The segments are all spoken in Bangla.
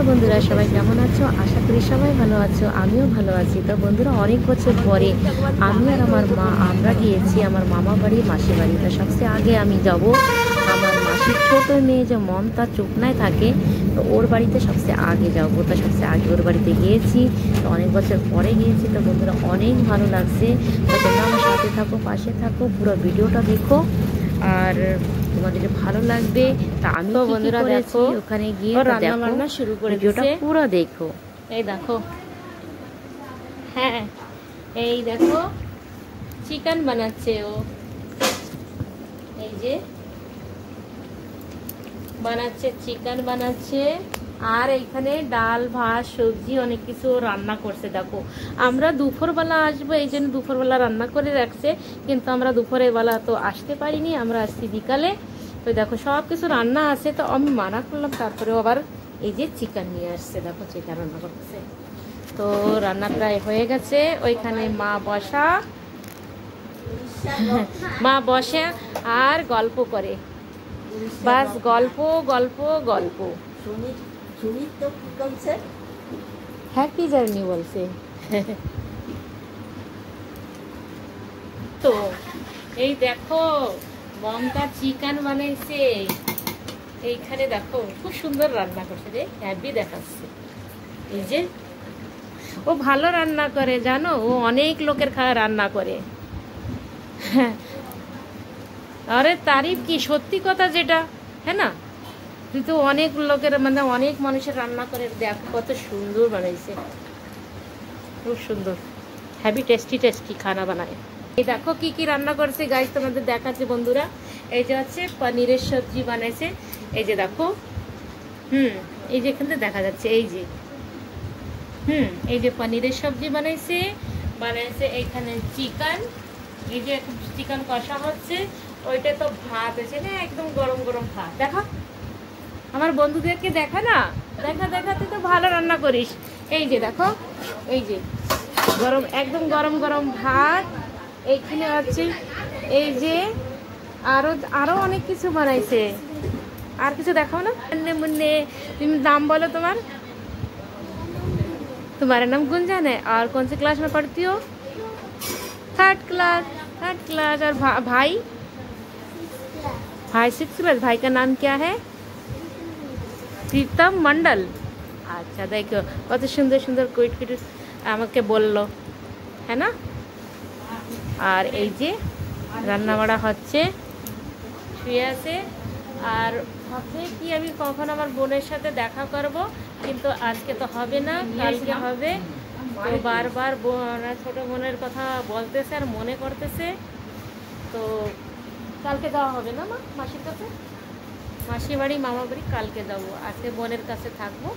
বন্ধুরা, সবাই কেমন আছো? আশা করি সবাই ভালো আছো, আমিও ভালো আছি। তো বন্ধুরা, অনেক বছর পরে আমি আর আমার মা আমরা গিয়েছি আমার মামা বাড়ি, মাসি বাড়ি। তো সবচেয়ে আগে আমি যাব আমার মাসির ছোট মেয়ে যে মমতা চোপনায় থাকে, তো ওর বাড়িতে সবচেয়ে আগে যাবো। তো সবচেয়ে আগে ওর বাড়িতে গিয়েছি, তো অনেক বছর পরে গিয়েছি। তো বন্ধুরা, অনেক ভালো লাগছে। তো তোমরা আমার সাথে থাকো, পাশে থাকো, পুরো ভিডিওটা দেখো আর তোমাদের ভালো লাগবে। তা আমি তো বন্ধুরা দেখো ওখানে গিয়ে রান্না বান্না শুরু করে ভিডিওটা পুরো দেখো। এই দেখো, হ্যাঁ এই দেখো চিকেন বানাচ্ছে ও, এই যে বানাচ্ছে চিকেন বানাচ্ছে। আর এইখানে ডাল ভাত সবজি অনেক কিছু রান্না করছে। দেখো, আমরা দুপুরবেলা আসবো এই জন্য দুপুরবেলা রান্না করে রাখছে, কিন্তু আমরা দুপুরের বেলা তো আসতে পারিনি, আমরা আসছি বিকালে। তো দেখো সব কিছু রান্না আছে, তো আমি মানা করলাম, তারপরেও আবার এই যে চিকেন নিয়ে আসছে। দেখো চিকেন রান্না করতেছে। তো রান্না প্রায় হয়ে গেছে। ওইখানে মা বসে আর গল্প করে, বাস গল্প গল্প গল্প। হ্যাপি জার্নি বলছে। তো এই দেখো মমতা চিকেন বানাইছে। এইখানে দেখো খুব সুন্দর রান্না করছে রে, হ্যাপি দেখাচ্ছে। এই যে ও ভালো রান্না করে জানো, ও অনেক লোকের খাওয়া রান্না করে। আরে তারিফ কি, সত্যি কথা যেটা, হ্যাঁ না? তুই তো অনেক লোকের মানে অনেক মানুষের রান্না করে, দেখো কত সুন্দর বানাইছে, খুব সুন্দর, হ্যাভি টেস্টি টেস্টি খানা বানায়। এই দেখো কি কি রান্না করছে গাইস, তোমাদের দেখাচ্ছে বন্ধুরা। এই যে হচ্ছে পনিরের সবজি বানাইছে, এই যে দেখো, এই যে এখানে দেখা যাচ্ছে, এই যে এই যে পনিরের সবজি বানাইছে এইখানে চিকেন, এই যে চিকেন কষা হচ্ছে। ওইটা তো ভাত আছে না, একদম গরম গরম ভাত। দেখা আমার বন্ধুদেরকে দেখা না, দেখা দেখা তুই তো ভালো রান্না করিস। এই যে দেখো, এই যে গরম একদম গরম গরম ভাত। এইখানে আছে এই যে আরো অনেক কিছু বানাইছে। আর কিছু দেখাও না মুন্নে, তুমি নাম বলো তোমার। तुम्हारा नाम गुंजन है और कौन से क्लास में पढ़ती हो? Third class. और भाई 6th क्लास। भाई का नाम क्या है? प्रीतम मंडल। अच्छा देखो कत सुंदर सुंदर कुइट कुइट আমাকে বললো, হ্যাঁ না? আর এই যে রান্না বাড়া হচ্ছে, শুয়ে আছে। আর ভাবছি কি আমি কখন আমার বোনের সাথে দেখা করব, কিন্তু আজকে তো হবে না, কালকে হবে। তো বারবার ছোট বোনের কথা বলতেছে আর মনে করতেছে, তো কালকে যাওয়া হবে না মা মাসির কাছে, মাসি বাড়ি মামা বাড়ি কালকে যাব, আজকে বোনের কাছে থাকবো।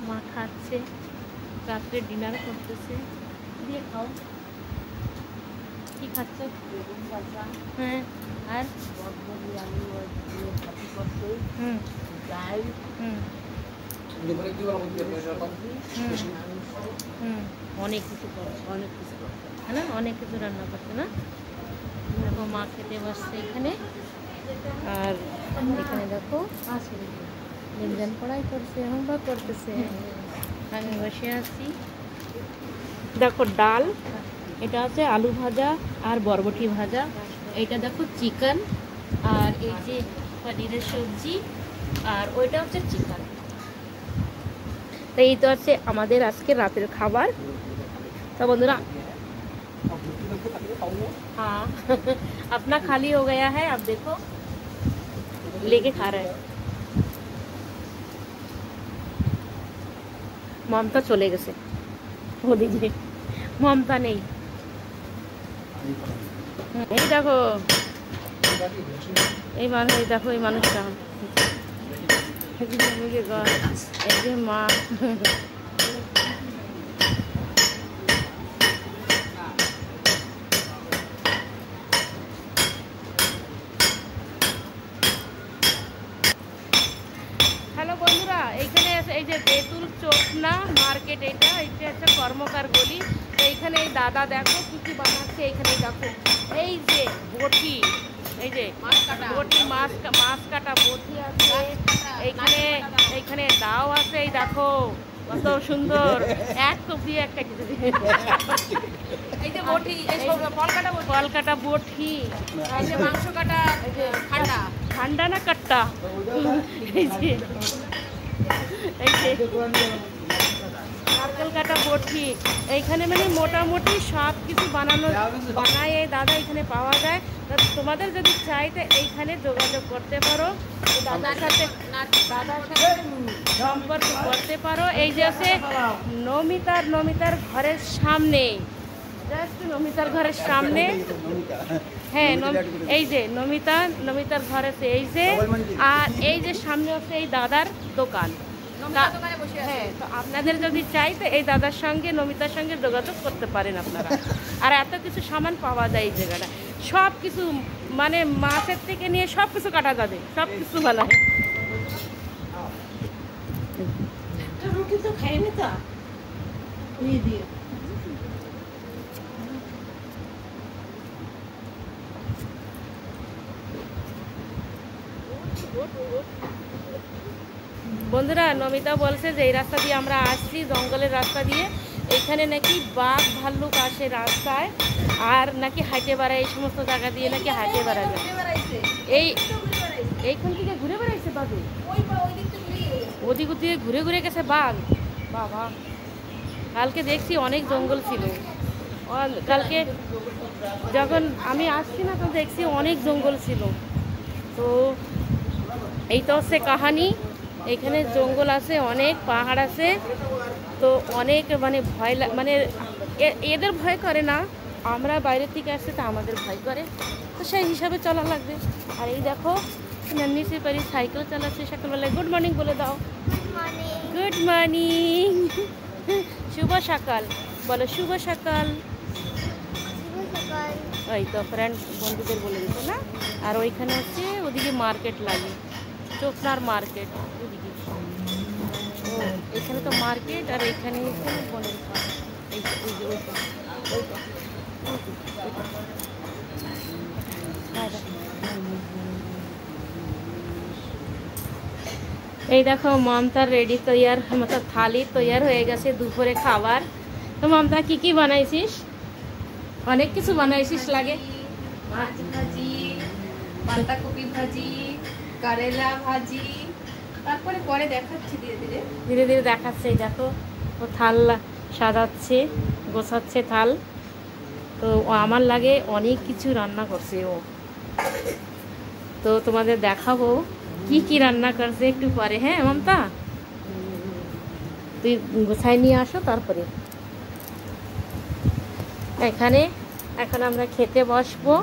মা খাচ্ছে, রাত্রে ডিনার করতেছে। দিয়ে খাও, কি খাচ্ছ? হ্যাঁ, আর অনেক কিছু করছে, হ্যাঁ না, অনেক কিছু রান্না করছে না। দেখো মা খেতে বসছে এখানে। আর এখানে দেখো গুঞ্জন পড়াই করছে, হোমওয়ার্ক করতেছে, আমি বসে আছি। দেখো ডাল, এটা আছে আলু ভাজা আর বরবটি ভাজা। এটা দেখো চিকেন, আর এই যে পনিরের সবজি, আর ওইটা হচ্ছে চিকেন। তো এই তো হচ্ছে আমাদের আজকে রাতের খাবার। তো বন্ধুরা, हाँ अपना खाली हो गया है, अब देखो लेके खा रहे हैं। মমতা চলে গেছে, ওদিকে মমতা নেই। এই দেখো এই মানুষ, দেখো এই মানুষটা, এই যে মা। হ্যালো বন্ধুরা, এইখানে এই যে বেতুল চোপনা মার্কেট, এটা হচ্ছে কর্মকার গলি। তো এইখানে এই দাদা দেখো কি কি বানাচ্ছে, এইখানে দেখো এই যে বটি, এই যে বটি, মাছ কাটা বটি আছে এইখানে, এইখানে দাও আছে। এই দেখো কত সুন্দর, এক কোপ দিয়ে একটা খেতে দিবে। এই যে বটি, ফল কাটা বটি, এই যে মাংস কাটা, এই যে ঠান্ডা ঠান্ডা না কাট্টা, এই যে নারকেল কাটা বটি। এইখানে মানে মোটামুটি সব কিছু বানায় এই দাদা এখানে পাওয়া যায়। তোমাদের যদি চাইতে এইখানে যোগাযোগ করতে পারো, দাদার সাথে সম্পর্ক করতে পারো। এই যে আছে নমিতার ঘরের সামনে, জাস্ট নমিতার ঘরের সামনে। হ্যাঁ, এই যে নমিতার ঘর আছে এই যে, আর এই যে সামনে আছে এই দাদার দোকান। হ্যাঁ, তো আপনাদের যদি চাইতে এই দাদার সঙ্গে, নমিতার সঙ্গে যোগাযোগ করতে পারেন আপনারা। আর এত কিছু সামান পাওয়া যায় এই জায়গাটা, সব কিছু মানে মাছের থেকে নিয়ে সব কিছু কাটা যাবে, সব কিছু ভালো হয়। রুটি তো খাইনি তো দিয়ে বন্ধুরা, নমিতা বলছে যে এই রাস্তা দিয়ে আমরা আসছি, জঙ্গলের রাস্তা দিয়ে। এখানে নাকি বাঘ ভাল্লুক আসে রাস্তায়, আর নাকি হাঁটে বেড়ায়, এই সমস্ত জায়গা দিয়ে নাকি হাঁটে বেড়া যায়। এইখান থেকে ঘুরে বেড়াইছে বাঘ, ওদিক দিয়ে ঘুরে ঘুরে গেছে বাঘ। বাবা, কালকে দেখছি অনেক জঙ্গল ছিল, কালকে যখন আমি আসছি না তো দেখছি অনেক জঙ্গল ছিল। তো এই তো হচ্ছে কাহানি। এখানে জঙ্গল আছে, অনেক পাহাড় আছে, তো অনেক মানে ভয় মানে এদের ভয় করে না, আমরা বাইরের থেকে আসছি তো আমাদের ভয় করে, তো সেই হিসাবে চলা লাগবে। আর এই দেখো নিচে পারি সাইকেল চালাচ্ছে সকালবেলায়। গুড মর্নিং বলে দাও। গুড মর্নিং, শুভ সকাল বলো, শুভ সকাল। ওই তো ফ্রেন্ড বন্ধুদের বলে দিত না। আর ওইখানে হচ্ছে ওদিকে মার্কেট লাগে, চোপড়ার মার্কেট ওদিকে। ও এখানে তো মার্কেট, আর এখানে বনের খাওয়া। এই দেখো মমতার রেডি তৈয়ার, মতলব থালি তৈয়ার হয়ে গেছে দুপুরে খাবার। তো মমতা কি কি বানাইছিস? অনেক কিছু বানাইছিস লাগে। মাছ ভাজি, বাঁধাকপি ভাজি, করেলা ভাজি, তারপরে পরে দেখাচ্ছি ধীরে ধীরে দেখাচ্ছে। এই দেখো ও থাল সাজাচ্ছে, গোছাচ্ছে থাল। তো আমার লাগে অনেক কিছু রান্না করছে ও, তো তোমাদের দেখাবো কি কি রান্না করছে একটু পরে। হ্যাঁ মমতা, তুই গোছাই নিয়ে আসো তারপরে। এখানে এখন আমরা খেতে বসবো।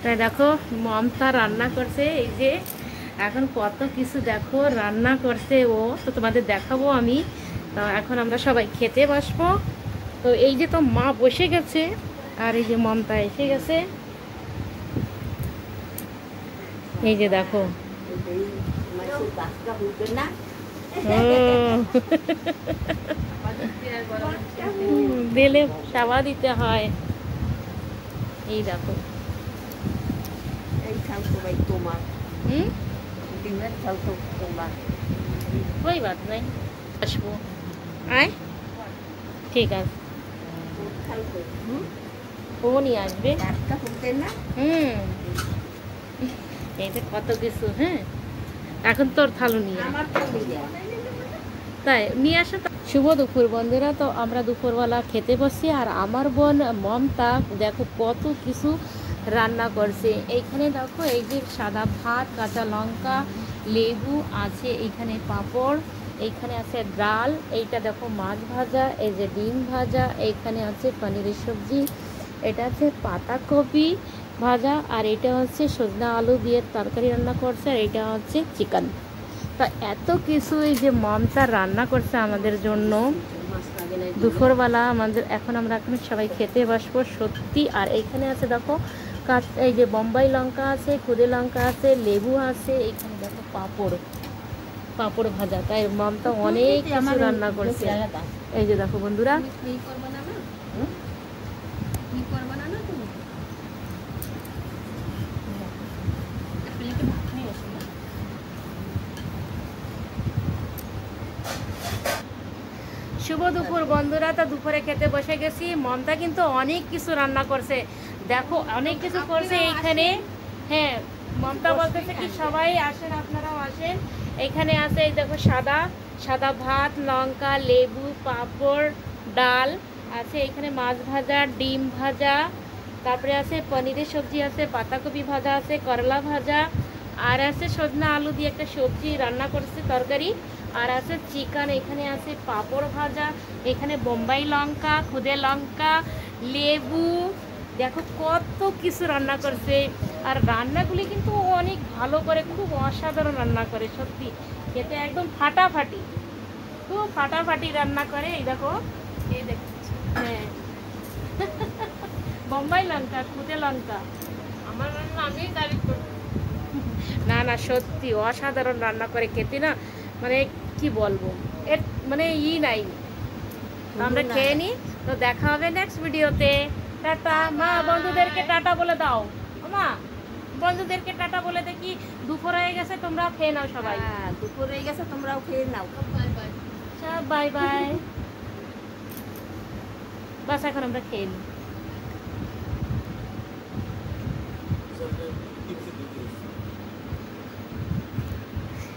তাই দেখো মমতা রান্না করছে, এই যে এখন কত কিছু দেখো রান্না করছে ও, তো তোমাদের দেখাবো আমি। তো এখন আমরা সবাই খেতে বসবো। তো এই যে তো মা বসে গেছে, আর এই যে মমতা এসে গেছে। এই যে দেখো দিলে সাবা দিতে হয়। এই দেখো তোমার कोई बात नहीं, আসবো। আয় ঠিক আছে, ও নিয়ে আসবে। এই যে কত কিছু। হ্যাঁ এখন তোর থালু নিয়ে তাই নিয়ে আসো। শুভ দুপুর বন্ধুরা, তো আমরা দুপুরবেলা খেতে বসছি, আর আমার বোন মমতা দেখো কত কিছু রান্না করছে। এইখানে দেখো এই যে সাদা ভাত, কাঁচা লঙ্কা, লেবু আছে, এইখানে পাঁপড়, এইখানে আছে ডাল, এইটা দেখো মাছ ভাজা, এই যে ডিম ভাজা, এইখানে আছে পনিরের সবজি, এটা আছে পাতাকপি ভাজা, আর এটা হচ্ছে সজনা আলু দিয়ে তরকারি রান্না করছে, আর এটা হচ্ছে চিকেন। তা এত কিছু এই যে মমতা রান্না করছে আমাদের জন্য দুপুরবেলা আমাদের। এখন আমরা এখন সবাই খেতে বসবো সত্যি। আর এইখানে আছে দেখো এই যে বোম্বাই লঙ্কা আছে, খুদে লঙ্কা আছে, লেবু আছে, এইখানে দেখো পাঁপড় ভাজা। তাই মমতা অনেক কিছু রান্না করছে। এই যে দেখো বন্ধুরা, শুভ দুপুর বন্ধুরা। তো দুপুরে খেতে বসে গেছি। মমতা কিন্তু অনেক কিছু রান্না করছে, দেখো অনেক কিছু করছে এইখানে। হ্যাঁ, মমতা বলতেছে কি সবাই আসেন, আপনারাও আসেন। এখানে আছে এই দেখো সাদা সাদা ভাত, লঙ্কা, লেবু, পাঁপড়, ডাল আছে। এখানে মাছ ভাজা, ডিম ভাজা, তারপরে আছে পনিরের সবজি আছে, পাতাকপি ভাজা আছে, করলা ভাজা, আর আছে সজনা আলু দিয়ে একটা সবজি রান্না করছে তরকারি, আর আছে চিকেন। এখানে আছে পাঁপড় ভাজা, এখানে বোম্বাই লঙ্কা, খুদে লঙ্কা, লেবু, দেখো কত কিছু রান্না করছে। আর রান্নাগুলি কিন্তু অনেক ভালো করে, খুব অসাধারণ রান্না করে, সত্যি খেতে একদম ফাটাফাটি, খুব ফাটাফাটি রান্না করে। এই দেখো, এই দেখাচ্ছি হ্যাঁ বোম্বাই লঙ্কা, খুদে লঙ্কা। আমার রান্না আমি তারিফ করি। না না, সত্যি অসাধারণ রান্না করে, খেতে না মানে কি বলবো, এর মানে নাই। তো আমরা খেয়ে নিই, তো দেখা হবে নেক্সট ভিডিওতে। টাটা। মা বন্ধুদেরকে টাটা বলে দাও। মা বন্ধুদেরকে টাটা বলে দেখি, দুপুর হয়ে গেছে, তোমরা খেয়ে নাও সবাই। দুপুর হয়ে গেছে, তোমরাও খেয়ে নাও। Bye bye. সব বাই বাই। বাস এখন আমরা খেয়ে নিই।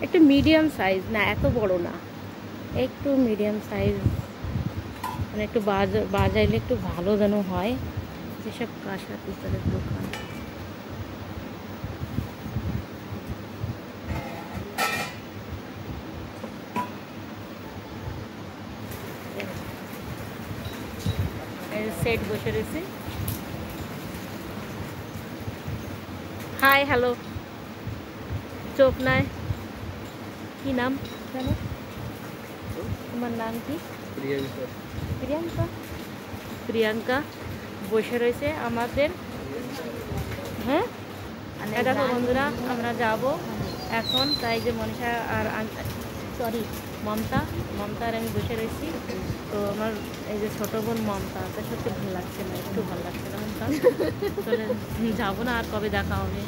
একটু মিডিয়াম সাইজ, না এত বড় না, একটু মিডিয়াম সাইজ, মানে একটু বাজাইলে একটু ভালো যেন হয়। যেসব কাঁসা পিতলের দোকান, সেট বসে রয়েছে। হাই হ্যালো, চোখ নাই, কি নাম জানো? তোমার নাম কি? প্রিয়াঙ্কা। প্রিয়াঙ্কা বসে রয়েছে আমাদের। হ্যাঁ, দেখো বন্ধুরা, আমরা যাব এখন। তাই যে মনীষা আর সরি মমতা আর আমি বসে রয়েছি। তো আমার এই যে ছোটো বোন মমতা, তা সত্যি ভালো লাগছে না, একটু ভালো লাগছে না মমতা। চলে যাবো না, আর কবে দেখা হবে।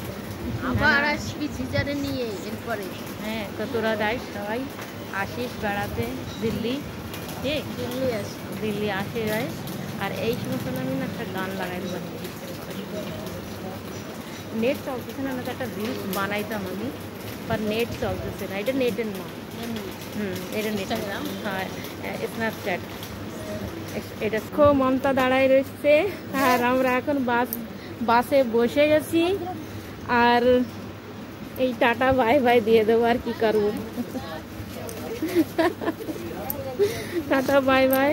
আবার আসবি জিজারে নিয়ে এরপরে। হ্যাঁ, তো তোরা যাই, সবাই আসিস বেড়াতে দিল্লি, ঠিক দিল্লি আসে যায়। আর এই সমস্ত আমি না একটা গান লাগাই দেবো, নেট চলতেছে না, তো একটা রিলস বানাইতাম আমি, বা নেট চলতেছে না। এটা নেটের না, এটা নেট, হ্যাঁ স্ন্যাপচ্যাট। এটা খুব মমতা দাঁড়ায় রয়েছে, আর আমরা এখন বাসে বসে গেছি। আর এই টাটা বাই বাই দিয়ে দেবো, আর কি করবো। Tata bye bye.